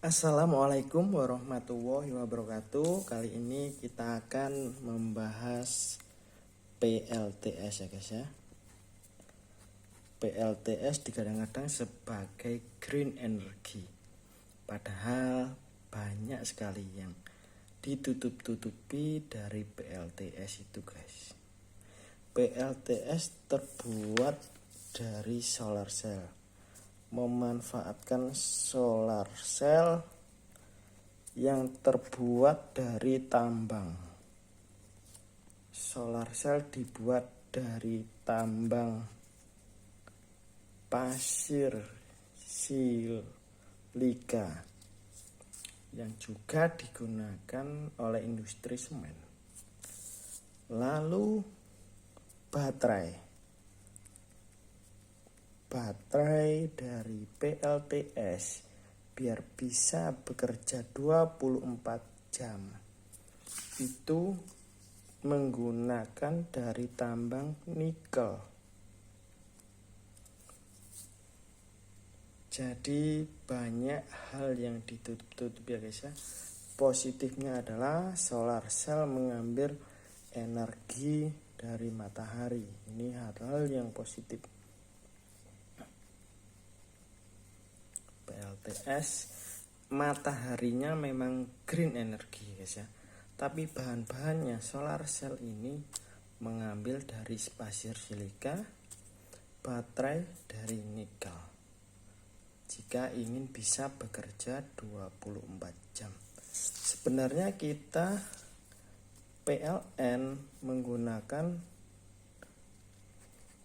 Assalamualaikum warahmatullahi wabarakatuh. Kali ini kita akan membahas PLTS ya guys ya. PLTS digadang-gadang sebagai green energy. Padahal banyak sekali yang ditutup-tutupi dari PLTS itu guys. PLTS terbuat dari solar cell. Memanfaatkan solar cell yang terbuat dari tambang. Solar cell dibuat dari tambang pasir silika yang juga digunakan oleh industri semen. Lalu baterai dari PLTS biar bisa bekerja 24 jam itu menggunakan dari tambang nikel. Jadi banyak hal yang ditutup-tutup ya guys ya. Positifnya adalah solar cell mengambil energi dari matahari. Ini hal-hal yang positif. PLTS mataharinya memang green energy guys ya, tapi bahan-bahannya solar cell ini mengambil dari pasir silika, baterai dari nikel. Jika ingin bisa bekerja 24 jam. Sebenarnya kita PLN menggunakan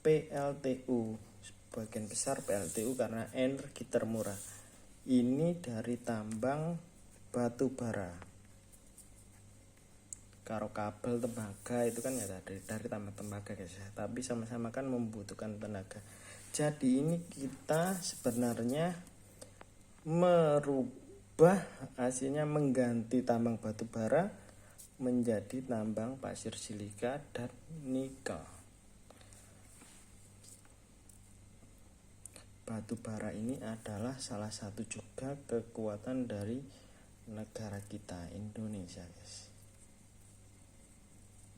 PLTU, sebagian besar PLTU karena energi termurah. Ini dari tambang batu bara. Kalau kabel tembaga itu kan ya dari tambang tembaga guys ya, tapi sama-sama kan membutuhkan tenaga. Jadi ini kita sebenarnya merubah, hasilnya mengganti tambang batu bara menjadi tambang pasir silika dan nikel. Batu bara ini adalah salah satu juga kekuatan dari negara kita, Indonesia guys.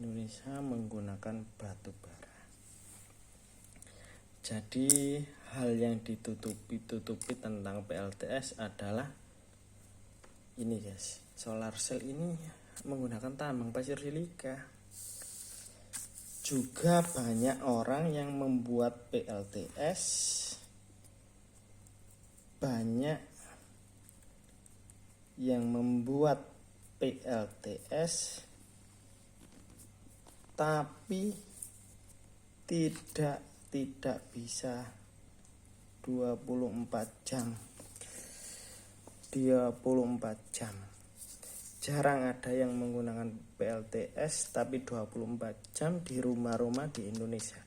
Indonesia menggunakan batu bara. Jadi hal yang ditutupi tentang PLTS adalah ini guys, solar cell ini menggunakan tambang pasir silika. Juga banyak orang yang membuat PLTS, banyak yang membuat PLTS tapi tidak bisa 24 jam. Jarang ada yang menggunakan PLTS tapi 24 jam di rumah-rumah di Indonesia.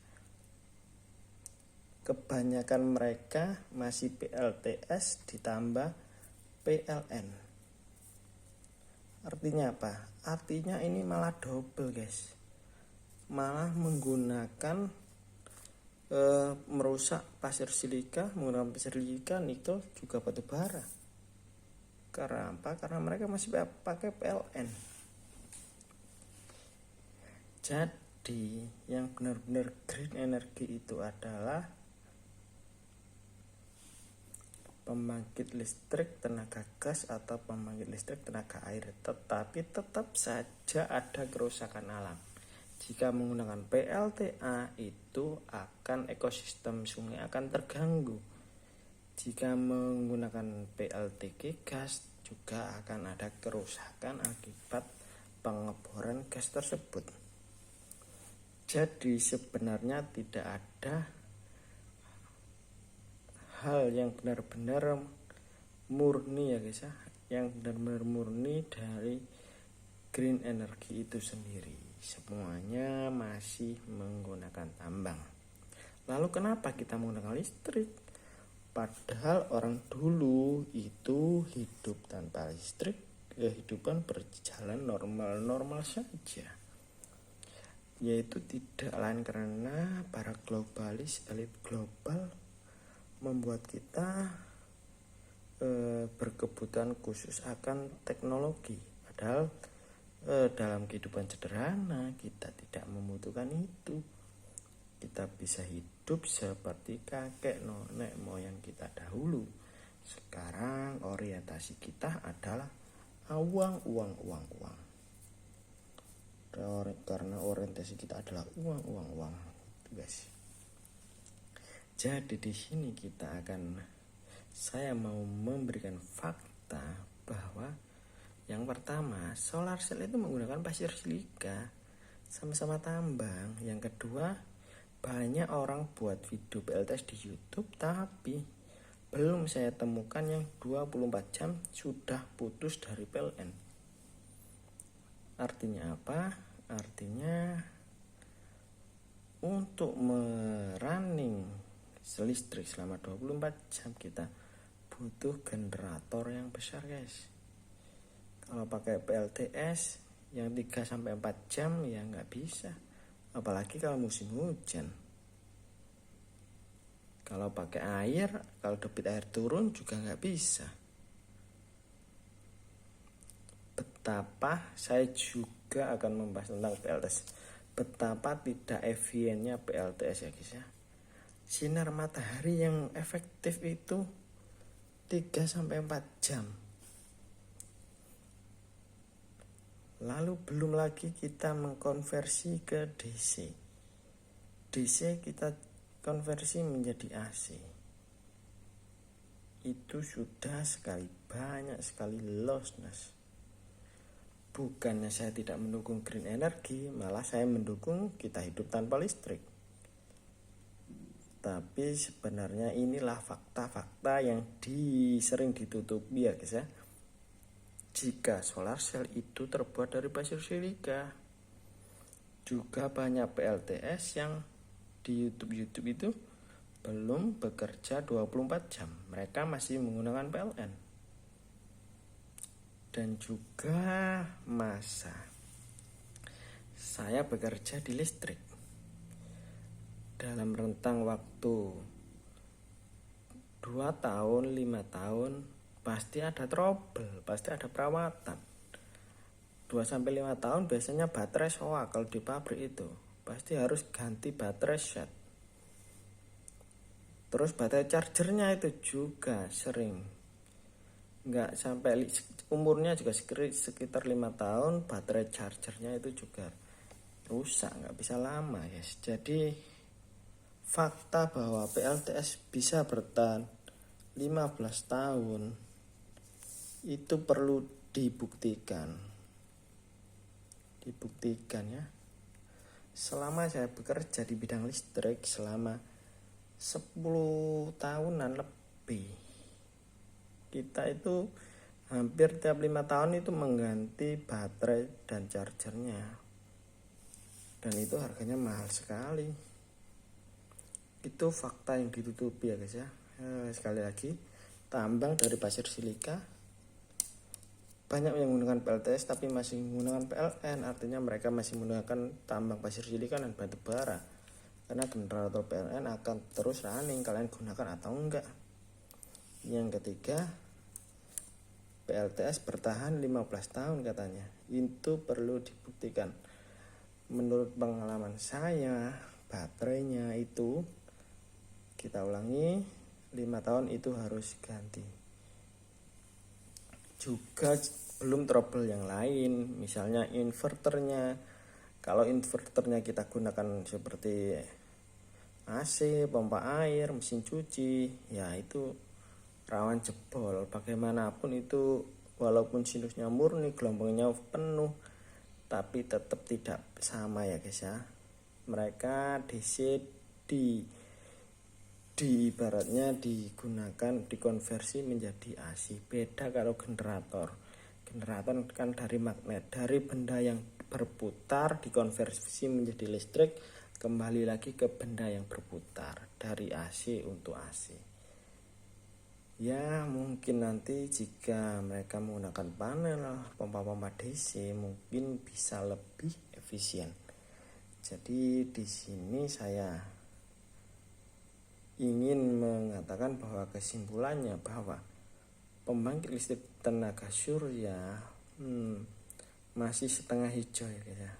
Kebanyakan mereka masih PLTS ditambah PLN. Artinya apa? Artinya ini malah double guys. Malah menggunakan merusak pasir silika, menggunakan pasir silika, nikel, juga batu bara. Karena apa? Karena mereka masih pakai PLN. Jadi yang benar-benar green energy itu adalah pembangkit listrik tenaga gas atau pembangkit listrik tenaga air. Tetapi tetap saja ada kerusakan alam. Jika menggunakan PLTA itu akan ekosistem sungai akan terganggu. Jika menggunakan PLTG gas juga akan ada kerusakan akibat pengeboran gas tersebut. Jadi sebenarnya tidak ada hal yang benar-benar murni ya guys ya, yang benar-benar murni dari green energy itu sendiri. Semuanya masih menggunakan tambang. Lalu kenapa kita menggunakan listrik? Padahal orang dulu itu hidup tanpa listrik, kehidupan berjalan normal-normal saja. Yaitu tidak lain karena para elit global membuat kita kebutuhan khusus akan teknologi. Padahal dalam kehidupan sederhana kita tidak membutuhkan itu. Kita bisa hidup seperti kakek nenek moyang kita dahulu. Sekarang orientasi kita adalah uang. Karena orientasi kita adalah uang, guys. Jadi di sini saya mau memberikan fakta bahwa yang pertama, solar cell itu menggunakan pasir silika, sama-sama tambang. Yang kedua, banyak orang buat video PLTS di YouTube, tapi belum saya temukan yang 24 jam sudah putus dari PLN. Artinya apa? Artinya untuk merunning listrik selama 24 jam kita butuh generator yang besar, guys. Kalau pakai PLTS yang 3-4 jam ya nggak bisa. Apalagi kalau musim hujan. Kalau pakai air, kalau debit air turun juga nggak bisa. Betapa saya juga akan membahas tentang PLTS. Betapa tidak efiennya PLTS ya guys ya. Sinar matahari yang efektif itu 3-4 jam. Lalu belum lagi kita mengkonversi ke DC. DC kita konversi menjadi AC. Itu sudah banyak sekali lossness. Bukannya saya tidak mendukung green energy, malah saya mendukung kita hidup tanpa listrik. Tapi sebenarnya inilah fakta-fakta yang sering ditutupi ya guys ya. Jika solar cell itu terbuat dari pasir silika. Juga banyak PLTS yang di YouTube itu belum bekerja 24 jam. Mereka masih menggunakan PLN. Dan juga saya bekerja di listrik. Dalam rentang waktu 2 tahun, 5 tahun pasti ada trouble, pasti ada perawatan. 2-5 tahun biasanya baterai soak kalau di pabrik itu. Pasti harus ganti baterai set. Terus baterai chargernya itu juga sering. Nggak sampai umurnya juga sekitar 5 tahun, baterai chargernya itu juga rusak, nggak bisa lama guys. Jadi fakta bahwa PLTS bisa bertahan 15 tahun itu perlu dibuktikan ya. Selama saya bekerja di bidang listrik selama 10 tahunan lebih, kita itu hampir tiap 5 tahun itu mengganti baterai dan chargernya, dan itu harganya mahal sekali. Itu fakta yang ditutupi ya guys ya. Sekali lagi, tambang dari pasir silika. Banyak yang menggunakan PLTS tapi masih menggunakan PLN, artinya mereka masih menggunakan tambang pasir silika dan batu bara. Karena generator PLN akan terus running, kalian gunakan atau enggak. Yang ketiga, PLTS bertahan 15 tahun katanya. Itu perlu dibuktikan. Menurut pengalaman saya, baterainya itu, kita ulangi, 5 tahun itu harus ganti. Juga belum trouble yang lain, misalnya inverternya. Kalau inverternya kita gunakan seperti AC, pompa air, mesin cuci, ya itu rawan jebol. Bagaimanapun itu, walaupun sinusnya murni, gelombangnya penuh, tapi tetap tidak sama ya guys ya. Mereka DC ibaratnya dikonversi menjadi AC. Beda kalau generator kan dari magnet, dari benda yang berputar dikonversi menjadi listrik, kembali lagi ke benda yang berputar, dari AC untuk AC. Ya mungkin nanti jika mereka menggunakan panel pompa-pompa DC mungkin bisa lebih efisien. Jadi di sini saya ingin mengatakan bahwa kesimpulannya bahwa pembangkit listrik tenaga surya masih setengah hijau ya guys ya.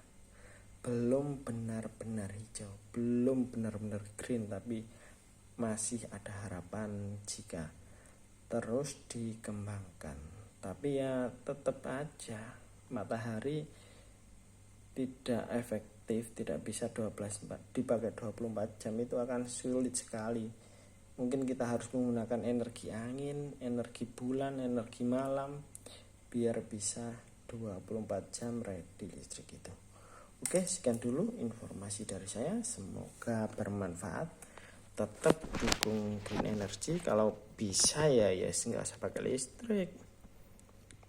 Belum benar-benar hijau, belum benar-benar green, tapi masih ada harapan jika terus dikembangkan. Tapi ya tetap aja matahari tidak efektif, tidak bisa dipakai 24 jam, itu akan sulit sekali. Mungkin kita harus menggunakan energi angin, energi bulan, energi malam biar bisa 24 jam ready listrik itu. Oke, sekian dulu informasi dari saya, semoga bermanfaat. Tetap dukung green energy, kalau bisa ya nggak usah pakai listrik.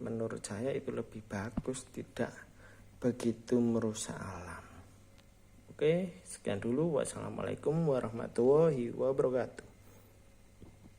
Menurut saya itu lebih bagus, tidak begitu merusak alam. Oke, sekian dulu. Wassalamualaikum warahmatullahi wabarakatuh.